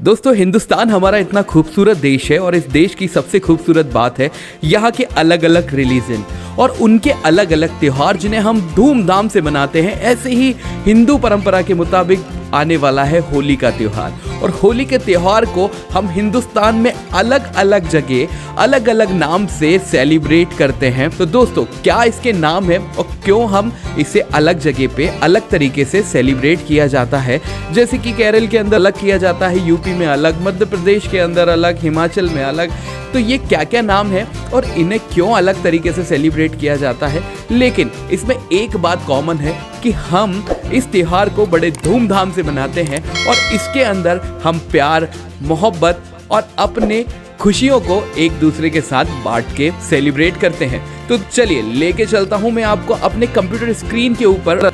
दोस्तों, हिंदुस्तान हमारा इतना खूबसूरत देश है और इस देश की सबसे खूबसूरत बात है यहाँ के अलग अलग रिलीजन और उनके अलग अलग त्योहार जिन्हें हम धूमधाम से मनाते हैं। ऐसे ही हिंदू परंपरा के मुताबिक आने वाला है होली का त्योहार और होली के त्योहार को हम हिंदुस्तान में अलग अलग जगह अलग अलग नाम से सेलिब्रेट करते हैं। तो दोस्तों, क्या इसके नाम है और क्यों हम इसे अलग जगह पे अलग तरीके से सेलिब्रेट किया जाता है? जैसे कि केरल के अंदर अलग किया जाता है, यूपी में अलग, मध्य प्रदेश के अंदर अलग, हिमाचल में अलग। तो ये क्या क्या नाम है और इन्हें क्यों अलग तरीके से सेलिब्रेट किया जाता है? लेकिन इसमें एक बात कॉमन है कि हम इस त्योहार को बड़े धूमधाम से मनाते हैं और इसके अंदर हम प्यार, मोहब्बत और अपने खुशियों को एक दूसरे के साथ बांट के सेलिब्रेट करते हैं। तो चलिए लेके चलता हूं मैं आपको अपने कंप्यूटर स्क्रीन के ऊपर।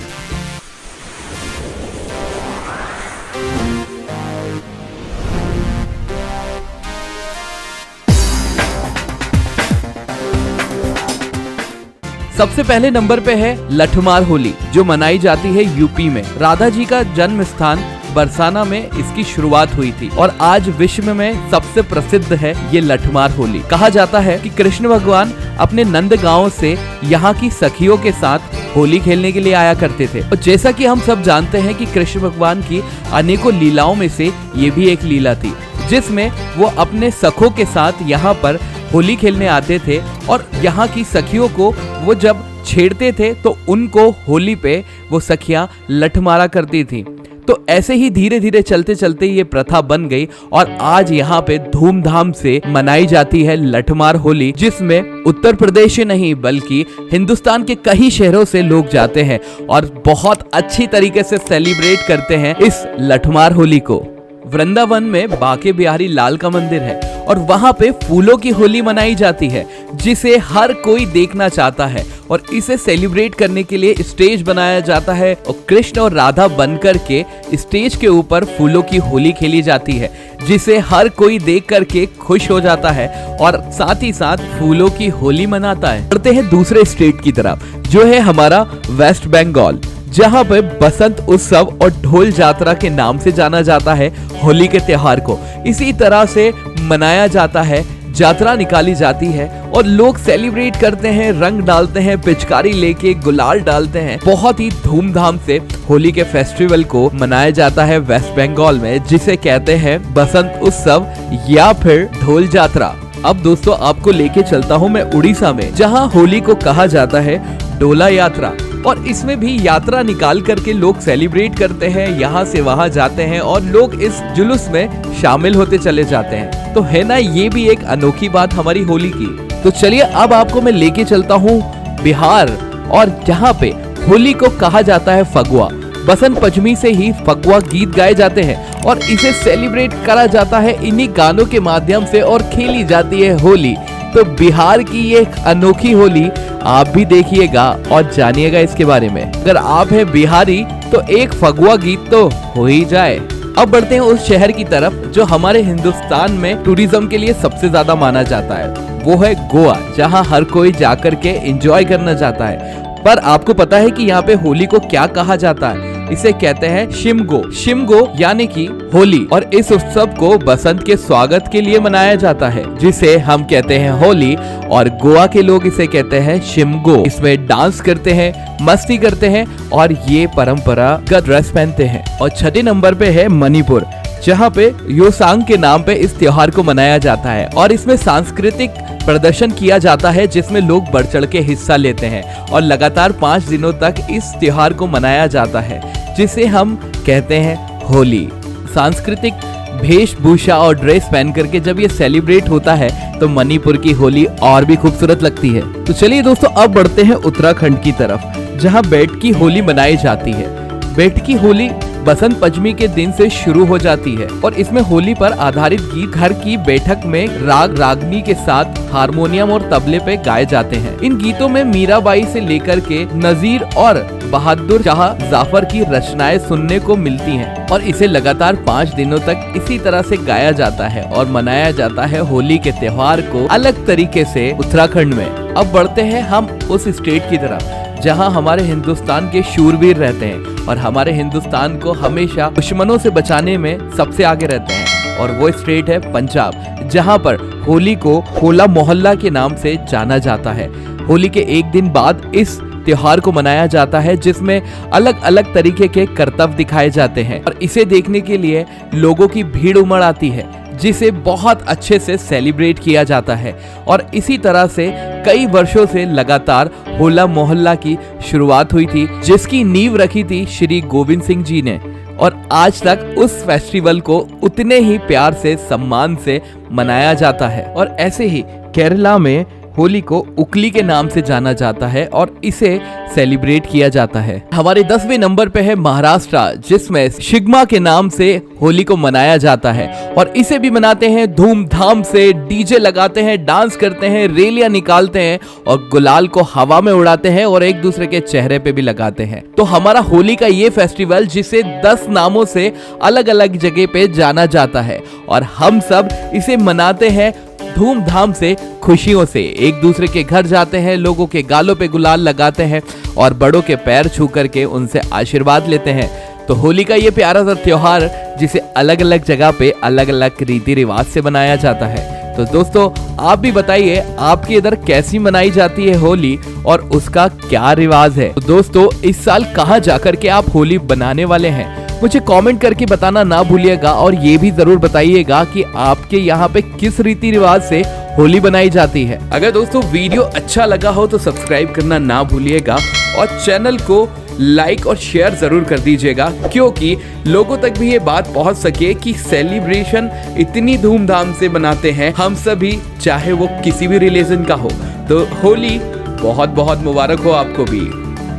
सबसे पहले नंबर पे है लठमार होली, जो मनाई जाती है यूपी में। राधा जी का जन्म स्थान बरसाना में इसकी शुरुआत हुई थी और आज विश्व में सबसे प्रसिद्ध है ये लठमार होली। कहा जाता है कि कृष्ण भगवान अपने नंद गांव से यहाँ की सखियों के साथ होली खेलने के लिए आया करते थे। और जैसा कि हम सब जानते हैं कि कृष्ण भगवान की अनेकों लीलाओं में से ये भी एक लीला थी, जिसमें वो अपने सखों के साथ यहाँ पर होली खेलने आते थे और यहाँ की सखियों को वो जब छेड़ते थे तो उनको होली पे वो सखियां लठ मारा करती थी। तो ऐसे ही धीरे धीरे चलते चलते ये प्रथा बन गई और आज यहाँ पे धूमधाम से मनाई जाती है लठमार होली, जिसमें उत्तर प्रदेश ही नहीं बल्कि हिंदुस्तान के कई शहरों से लोग जाते हैं और बहुत अच्छी तरीके से सेलिब्रेट करते हैं इस लठमार होली को। वृंदावन में बांके बिहारी लाल का मंदिर है और वहाँ पे फूलों की होली मनाई जाती है, जिसे हर कोई देखना चाहता है और इसे सेलिब्रेट करने के लिए स्टेज बनाया जाता है और कृष्ण और राधा बनकर के स्टेज के ऊपर फूलों की होली खेली जाती है, जिसे हर कोई देख करके खुश हो जाता है और साथ ही साथ फूलों की होली मनाता है। बढ़ते हैं दूसरे स्टेट की तरफ, जो है हमारा वेस्ट बंगाल, जहाँ पे बसंत उत्सव और ढोल यात्रा के नाम से जाना जाता है होली के त्योहार को। इसी तरह से मनाया जाता है, यात्रा निकाली जाती है और लोग सेलिब्रेट करते हैं, रंग डालते हैं, पिचकारी लेके गुलाल डालते हैं। बहुत ही धूमधाम से होली के फेस्टिवल को मनाया जाता है वेस्ट बंगाल में, जिसे कहते हैं बसंत उत्सव या फिर ढोल यात्रा। अब दोस्तों, आपको लेके चलता हूँ मैं उड़ीसा में, जहाँ होली को कहा जाता है डोला यात्रा और इसमें भी यात्रा निकाल करके लोग सेलिब्रेट करते हैं, यहाँ से वहाँ जाते हैं और लोग इस जुलूस में शामिल होते चले जाते हैं। तो है ना ये भी एक अनोखी बात हमारी होली की। तो चलिए अब आपको मैं लेके चलता हूँ बिहार, और जहाँ पे होली को कहा जाता है फगुआ। बसंत पंचमी से ही फगुआ गीत गाए जाते हैं और इसे सेलिब्रेट करा जाता है इन्हीं गानों के माध्यम से और खेली जाती है होली। तो बिहार की ये अनोखी होली आप भी देखिएगा और जानिएगा इसके बारे में। अगर आप हैं बिहारी तो एक फगुआ गीत तो हो ही जाए। अब बढ़ते हैं उस शहर की तरफ जो हमारे हिंदुस्तान में टूरिज्म के लिए सबसे ज्यादा माना जाता है, वो है गोवा, जहां हर कोई जाकर के एंजॉय करना चाहता है। पर आपको पता है कि यहाँ पे होली को क्या कहा जाता है? इसे कहते हैं शिमगो। शिमगो यानी कि होली, और इस उत्सव को बसंत के स्वागत के लिए मनाया जाता है, जिसे हम कहते हैं होली, और गोवा के लोग इसे कहते हैं शिमगो। इसमें डांस करते हैं, मस्ती करते हैं और ये परंपरागत ड्रेस पहनते हैं। और छठे नंबर पे है मणिपुर, जहाँ पे योसांग के नाम पे इस त्योहार को मनाया जाता है और इसमें सांस्कृतिक प्रदर्शन किया जाता है, जिसमें लोग बढ़ चढ़ के हिस्सा लेते हैं और लगातार 5 दिनों तक इस त्योहार को मनाया जाता है, जिसे हम कहते हैं होली। सांस्कृतिक वेशभूषा और ड्रेस पहन करके जब ये सेलिब्रेट होता है तो मणिपुर की होली और भी खूबसूरत लगती है। तो चलिए दोस्तों, अब बढ़ते हैं उत्तराखंड की तरफ, जहाँ बैठ की होली मनाई जाती है। बैठ की होली बसंत पंचमी के दिन से शुरू हो जाती है और इसमें होली पर आधारित गीत घर की बैठक में राग रागनी के साथ हारमोनियम और तबले पे गाए जाते हैं। इन गीतों में मीराबाई से लेकर के नजीर और बहादुर शाह जाफर की रचनाएं सुनने को मिलती हैं और इसे लगातार 5 दिनों तक इसी तरह से गाया जाता है और मनाया जाता है होली के त्योहार को अलग तरीके से उत्तराखंड में। अब बढ़ते हैं हम उस स्टेट की तरफ जहां हमारे हिंदुस्तान के शूरवीर रहते हैं और हमारे हिंदुस्तान को हमेशा दुश्मनों से बचाने में सबसे आगे रहते हैं। और वो स्टेट है पंजाब, जहां पर होली को होला मोहल्ला के नाम से जाना जाता है। होली के एक दिन बाद इस त्योहार को मनाया जाता है, जिसमें अलग अलग तरीके के करतब दिखाए जाते हैं और इसे देखने के लिए लोगों की भीड़ उमड़ आती है, जिसे बहुत अच्छे से सेलिब्रेट किया जाता है। और इसी तरह से कई वर्षों से लगातार होला मोहल्ला की शुरुआत हुई थी, जिसकी नींव रखी थी श्री गोविंद सिंह जी ने। और आज तक उस फेस्टिवल को उतने ही प्यार से, सम्मान से मनाया जाता है। और ऐसे ही केरला में होली को उकली के नाम से जाना जाता है और इसे सेलिब्रेट किया जाता है। हमारे 10वें नंबर पे है महाराष्ट्र, जिसमें शिग्मा के नाम से होली को मनाया जाता है और इसे भी मनाते हैं धूमधाम से। डीजे लगाते हैं, डांस करते हैं, रैलियां निकालते हैं और गुलाल को हवा में उड़ाते हैं और एक दूसरे के चेहरे पे भी लगाते हैं। तो हमारा होली का ये फेस्टिवल, जिसे 10 नामों से अलग अलग जगह पे जाना जाता है, और हम सब इसे मनाते हैं धूमधाम से, खुशियों से। एक दूसरे के घर जाते हैं, लोगों के गालों पे गुलाल लगाते हैं और बड़ों के पैर छू करके उनसे आशीर्वाद लेते हैं। तो होली का ये प्यारा सा त्योहार, जिसे अलग अलग जगह पे अलग अलग रीति रिवाज से मनाया जाता है। तो दोस्तों, आप भी बताइए आपके इधर कैसी मनाई जाती है होली और उसका क्या रिवाज है। तो दोस्तों, इस साल कहाँ जाकर के आप होली बनाने वाले हैं, मुझे कमेंट करके बताना ना भूलिएगा। और ये भी जरूर बताइएगा कि आपके यहाँ पे किस रीति रिवाज से होली बनाई जाती है। अगर दोस्तों वीडियो अच्छा लगा हो तो सब्सक्राइब करना ना भूलिएगा और चैनल को लाइक और शेयर जरूर कर दीजिएगा, क्योंकि लोगों तक भी ये बात पहुंच सके कि सेलिब्रेशन इतनी धूमधाम से मनाते हैं हम सभी, चाहे वो किसी भी रिलीजन का हो। तो होली बहुत बहुत मुबारक हो आपको भी।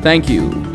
Thank you.